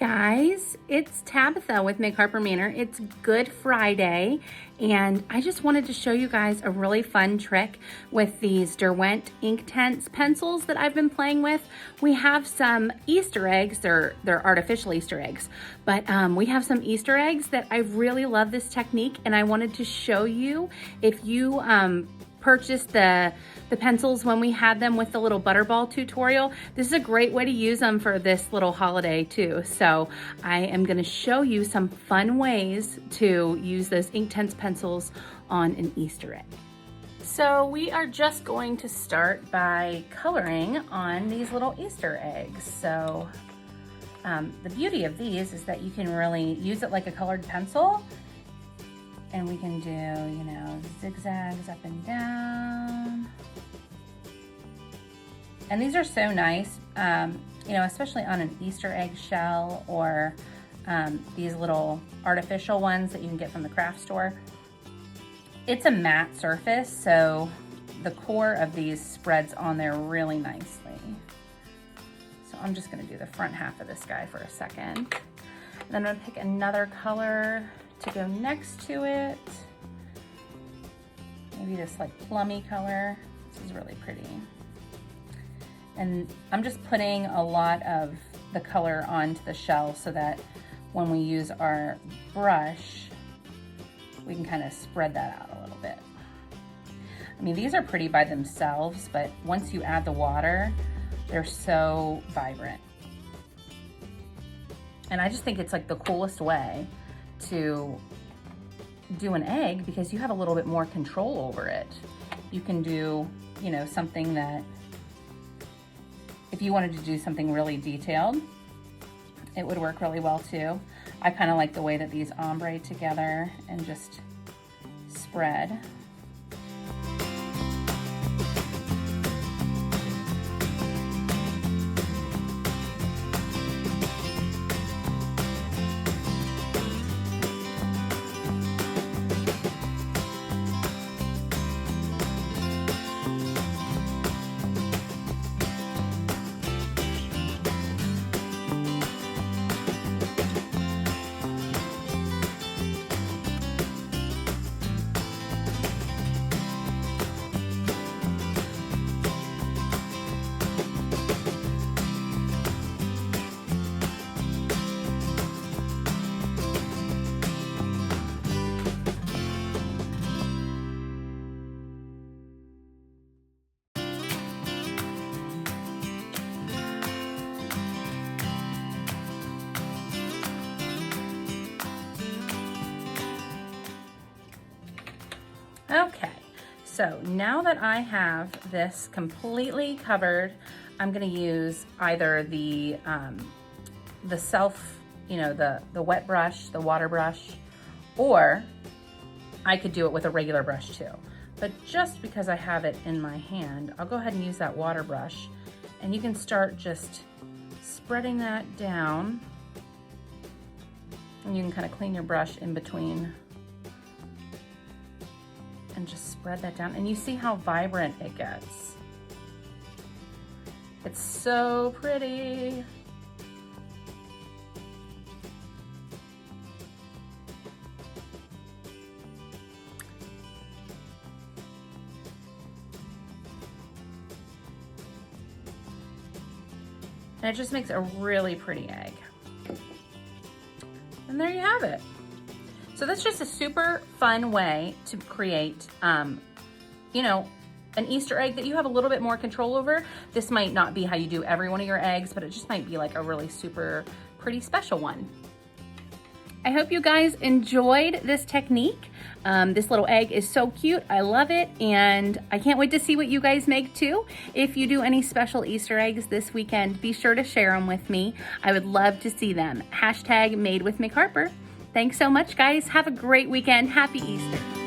Guys, it's Tabitha with McHarper Manor. It's Good Friday, and I just wanted to show you guys a really fun trick with these Derwent Inktense pencils that I've been playing with. We have some Easter eggs, they're artificial Easter eggs, but we have some Easter eggs that I really love this technique, and I wanted to show you if you purchased the pencils when we had them with the little butterball tutorial. This is a great way to use them for this little holiday too. So I am going to show you some fun ways to use those Inktense pencils on an Easter egg. So we are just going to start by coloring on these little Easter eggs. So the beauty of these is that you can really use it like a colored pencil. And we can do, you know, zigzags up and down. And these are so nice, you know, especially on an Easter egg shell or these little artificial ones that you can get from the craft store. It's a matte surface, so the core of these spreads on there really nicely. So I'm just gonna do the front half of this guy for a second. And then I'm gonna pick another color to go next to it. Maybe this like plummy color. This is really pretty. And I'm just putting a lot of the color onto the shell so that when we use our brush, we can kind of spread that out a little bit. I mean, these are pretty by themselves, but once you add the water, they're so vibrant. And I just think it's like the coolest way to do an egg because you have a little bit more control over it. You can do, you know, something that, if you wanted to do something really detailed, it would work really well too. I kind of like the way that these ombre together and just spread. Okay, so now that I have this completely covered, I'm gonna use either the wet brush, the water brush, or I could do it with a regular brush too. But just because I have it in my hand, I'll go ahead and use that water brush, and you can start just spreading that down, and you can kind of clean your brush in between and just spread that down, and you see how vibrant it gets. It's so pretty. And it just makes a really pretty egg. And there you have it. So that's just a super fun way to create, you know, an Easter egg that you have a little bit more control over. This might not be how you do every one of your eggs, but it just might be like a really super pretty special one. I hope you guys enjoyed this technique. This little egg is so cute. I love it, and I can't wait to see what you guys make too. If you do any special Easter eggs this weekend, be sure to share them with me. I would love to see them. #MadeWithMcHarper. Thanks so much, guys. Have a great weekend. Happy Easter.